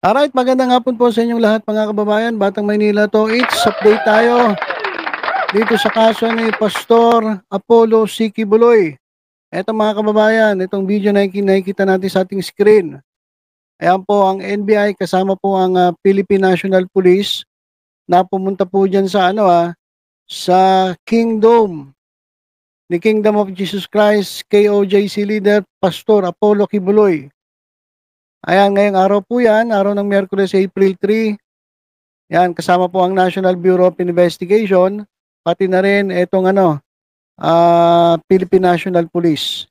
Alright, magandang hapon po sa inyong lahat mga kababayan. Batang Maynila to. It's update tayo dito sa kaso ni Pastor Apollo C. Kibuloy. Eto mga kababayan, itong video na nakikita natin sa ating screen. Ayan po ang NBI kasama po ang Philippine National Police na pumunta po dyan sa sa Kingdom ni Kingdom of Jesus Christ KOJC leader Pastor Apollo Kibuloy. Ayan, ngayong araw po yan, araw ng Miyerkules, April 3. Yan, kasama po ang National Bureau of Investigation, pati na rin itong Philippine National Police.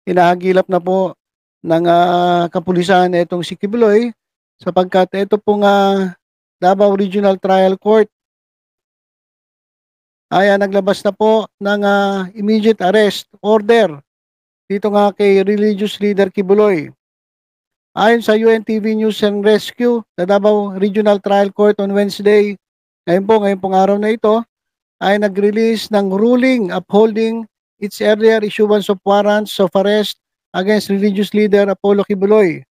Hinahagilap na po ng kapulisan itong si Kibuloy sapagkat ito pong Davao Regional Trial Court ay naglabas na po ng immediate arrest order dito nga kay religious leader Kibuloy. Ayon sa UNTV News and Rescue, the Davao Regional Trial Court on Wednesday, ngayon pong araw na ito, ay nag-release ng ruling upholding its earlier issuance of warrants of arrest against religious leader Apollo Kibuloy.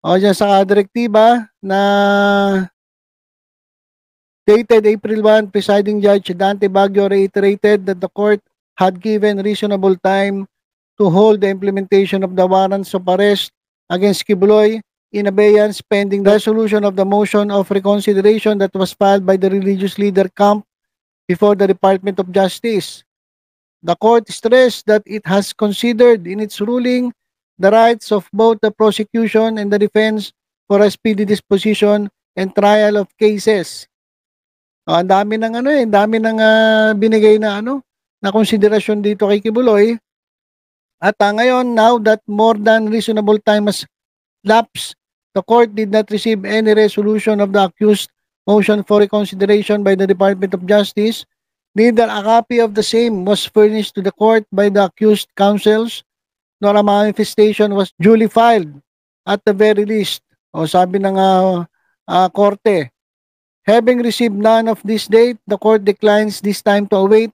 O dyan sa direktiba na dated April 1, Presiding Judge Dante Baguio reiterated that the court had given reasonable time to hold the implementation of the warrants of arrest against Kibuloy in abeyance pending the resolution of the motion of reconsideration that was filed by the religious leader Camp before the Department of Justice. The court stressed that it has considered in its ruling the rights of both the prosecution and the defense for a speedy disposition and trial of cases. Ang dami ng binigay na na konsiderasyon dito kay Kibuloy. At ngayon, now that more than reasonable time has lapsed, the court did not receive any resolution of the accused motion for reconsideration by the Department of Justice. Neither a copy of the same was furnished to the court by the accused counsels, nor a manifestation was duly filed at the very least. O sabi ng korte, having received none of this date, the court declines this time to await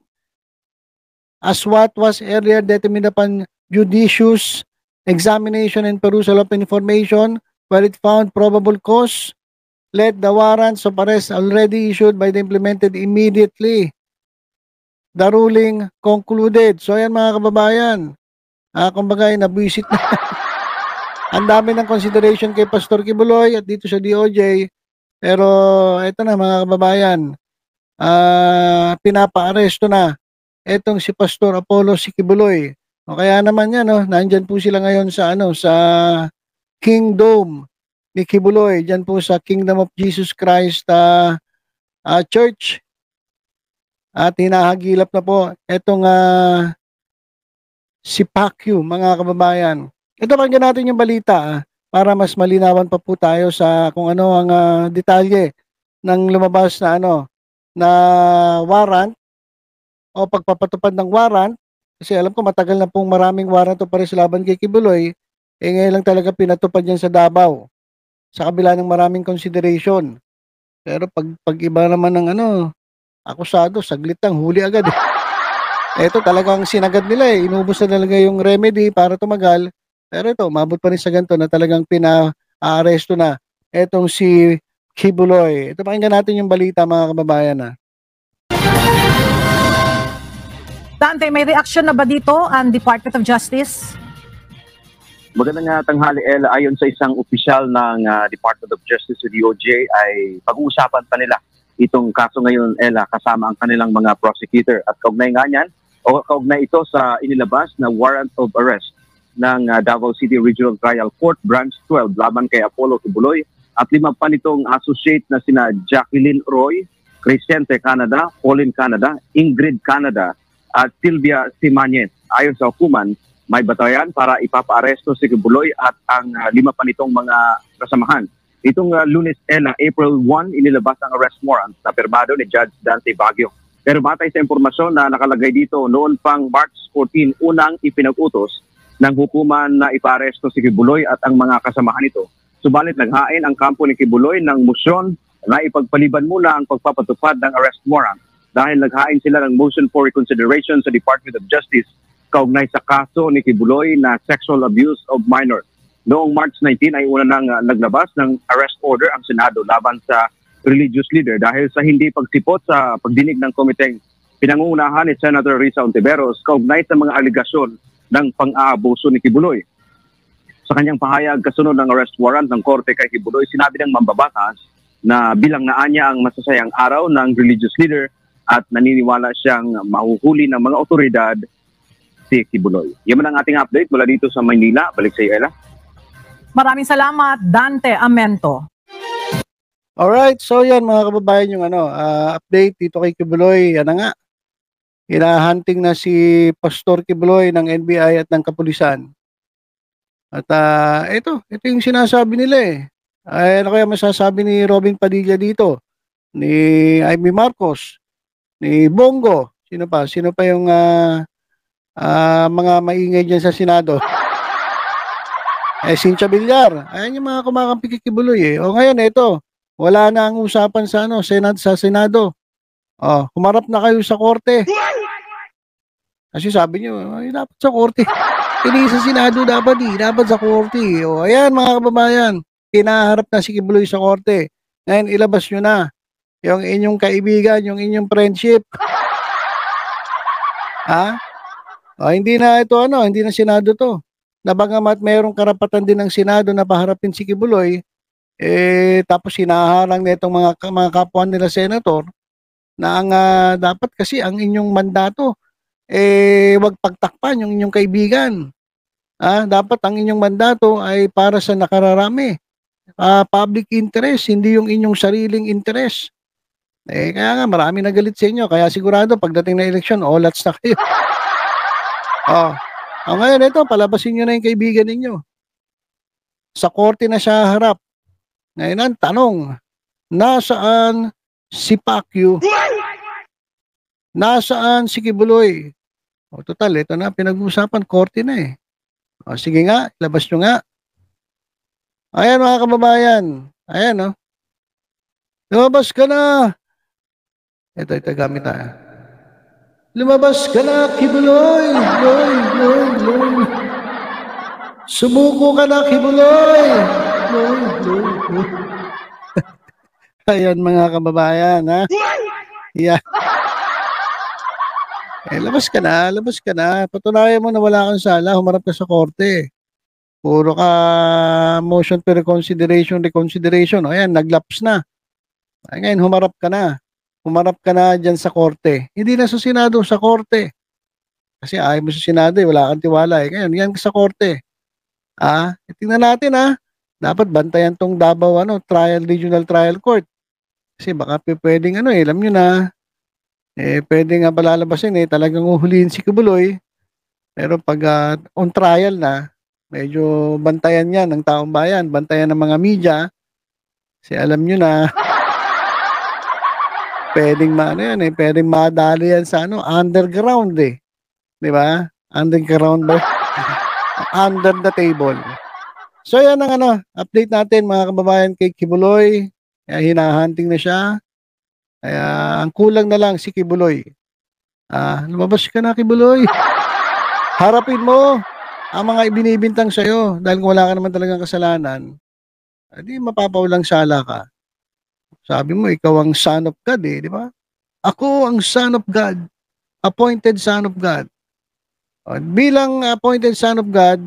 as what was earlier determined upon judicious examination and perusal of information where it found probable cause, let the warrants of arrest already issued by the implemented immediately. The ruling concluded. So yan mga kababayan, kumbaga nabwisit na. Ang dami ng consideration kay Pastor Kibuloy at dito sa DOJ. Pero ito na mga kababayan, pinapa-aresto na etong si Pastor Apollo C. Kibuloy. O kaya naman yan, nandyan po sila ngayon sa sa Kingdom ni Kibuloy, dyan po sa Kingdom of Jesus Christ Church. At hinahagilap na po etong si Pacquiao, mga kababayan. Ito pakinggan natin yung balita para mas malinawan pa po tayo sa kung ano ang detalye ng lumabas na na warrant o pagpapatupad ng warrant. Kasi alam ko matagal na pong maraming warrant o pares laban kay Kibuloy. Ngayon lang talaga pinatupad yan sa Davao. Sa kabila ng maraming consideration. Pero pag iba naman ng akusado, saglit lang, huli agad. Ito talagang sinagad nila Inubos na talaga yung remedy para tumagal. Pero ito, mabot pa rin sa ganito na talagang pina-aresto na etong si Kibuloy. Ito pakinggan natin yung balita mga kababayan Dante, may reaction na ba dito ang Department of Justice? Magandang tanghali, Ella. Ayon sa isang opisyal ng Department of Justice sa DOJ ay pag-uusapan pa nila itong kaso ngayon, Ella, kasama ang kanilang mga prosecutor. At kaugnay nga niyan, o kaugnay ito sa inilabas na warrant of arrest ng Davao City Regional Trial Court Branch 12 laban kay Apollo Kibuloy at 5 pa nitong associate na sina Jacqueline Roy, Crescente Canada, Pauline Canada, Ingrid Canada, at Sylvia Simanes. Ayon sa hukuman, may batayan para ipapa-aresto si Kibuloy at ang 5 pa nitong mga kasamahan. Itong Lunes, Ella, April 1, inilabas ang arrest warrant na pirmado ni Judge Dante Baguio. Pero batay sa impormasyon na nakalagay dito, noon pang March 14, unang ipinag-utos ng hukuman na ipa-aresto si Kibuloy at ang mga kasamahan nito. Subalit naghain ang kampo ni Kibuloy ng motion na ipagpaliban muna ang pagpapatupad ng arrest warrant dahil naghain sila ng motion for reconsideration sa Department of Justice kaugnay sa kaso ni Kibuloy na sexual abuse of minor. Noong March 19 ay una nang naglabas ng arrest order ang Senado laban sa religious leader dahil sa hindi pagsipot sa pagdinig ng komiteng pinangungunahan ni Senator Risa Ontiveros kaugnay sa mga aligasyon ng pang-aabuso ni Kibuloy. Sa kanyang pahayag kasunod ng arrest warrant ng korte kay Kibuloy, sinabi ng mambabatas na bilang naan niya ang masasayang araw ng religious leader at naniniwala siyang mahuhuli ng mga otoridad si Kibuloy. Yan man ang ating update mula dito sa Maynila. Balik sa iyo, Ella. Maraming salamat, Dante Amento. Alright, so yan mga kababayan yung update dito kay Kibuloy. Yan na nga. Hinahunting na si Pastor Kibuloy ng NBI at ng kapulisan. At ito yung sinasabi nila eh. Ay, ano kaya masasabi ni Robin Padilla dito? Ni Amy Marcos? Ni Bongo? Sino pa? Sino pa yung mga maingay dyan sa Senado? Cynthia Villar. Ayan yung mga kumakampi kay Kibuloy eh. O ngayon, ito. Wala na ang usapan sa Senado. Humarap na kayo sa korte. Kasi sabi niyo, ay, dapat sa korte. Hindi sa Senado dapat sa korte. O ayan mga kababayan, kinaharap na si Kibuloy sa korte. Ngayon ilabas nyo na yung inyong kaibigan, yung inyong friendship. Hindi na ito hindi na Senado to. Nabagamat mayroong karapatan din ng Senado na paharapin si Kibuloy, tapos hinaharang nitong mga kapwa nila senator na ang dapat kasi ang inyong mandato wag pagtakpan yung inyong kaibigan. Dapat ang inyong mandato ay para sa nakararami. Public interest, hindi yung inyong sariling interest. Kaya nga marami nagalit sa inyo. Kaya sigurado pagdating na eleksyon, olats na kayo. Ngayon ito, palabasin nyo na yung kaibigan ninyo. Sa korte na siya harap. Ngayon ang tanong, nasaan si Pacquiao? Nasaan si Kibuloy? Total, ito na, pinag-uusapan, korte na eh. Sige nga, labas nyo nga. Ayan mga kababayan. Ayan lumabas ka na. Ito gamit tayo. Lumabas ka na, Kibuloy. Loy. Sumuko ka na, Kibuloy. Loy. Ayan mga kababayan, ha? Yeah. Labas ka na. Patunayan mo na wala kang sala, humarap ka sa korte. Puro ka motion for reconsideration. Ayan, naglaps na. Ngayon, humarap ka na. Humarap ka na dyan sa korte. Hindi na sa Senado, sa korte. Kasi ayaw mo sa Senado, wala kang tiwala. Ngayon, yan sa korte. Tingnan natin, dapat bantayan tong Davao, Regional Trial Court. Kasi baka pwedeng, alam nyo na, pwede nga palalabasin talagang uhulihin si Kibuloy. Pero pag on trial na, medyo bantayan yan ng taong bayan, bantayan ng mga media. Kasi alam nyo na, pwedeng pwedeng madali yan sa underground Di ba? Underground ba? Under the table. So yan ang update natin mga kababayan kay Kibuloy. Hinahunting na siya. Kaya ang kulang na lang si Kibuloy. Lumabas ka na, Kibuloy. Harapin mo ang mga ibinibintang sa'yo dahil kung wala ka naman talagang kasalanan, di mapapaulang sala ka. Sabi mo, ikaw ang son of God di ba? Ako ang son of God. Appointed son of God. Bilang appointed son of God,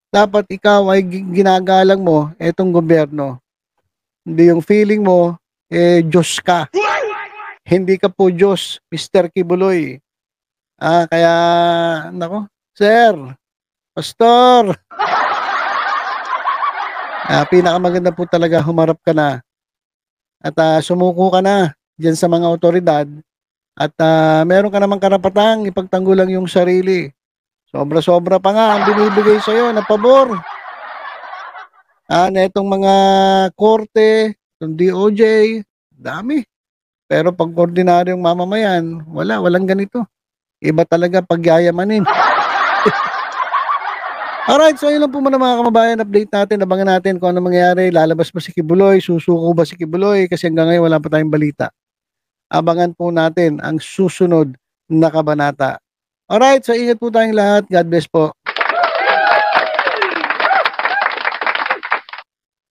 dapat ikaw ay ginagalang mo itong gobyerno. Hindi yung feeling mo, Diyos ka. Hindi ka po Diyos, Mr. Kibuloy. Kaya, Sir, Pastor. Pinakamaganda po talaga, humarap ka na. At sumuko ka na dyan sa mga otoridad. At meron ka namang karapatang ipagtanggol lang yung sarili. Sobra-sobra pa nga ang binibigay sa'yo na pabor. Na itong mga korte, itong DOJ, dami. Pero pag ordinaryong mamamayan, walang ganito. Iba talaga pagyayamanin. Alright, so yun lang po muna mga kababayan. Update natin, abangan natin kung ano mangyayari. Lalabas ba si Kibuloy? Susuko ba si Kibuloy? Kasi hanggang ngayon wala pa tayong balita. Abangan po natin ang susunod na kabanata. Alright, so ingat po tayong lahat. God bless po.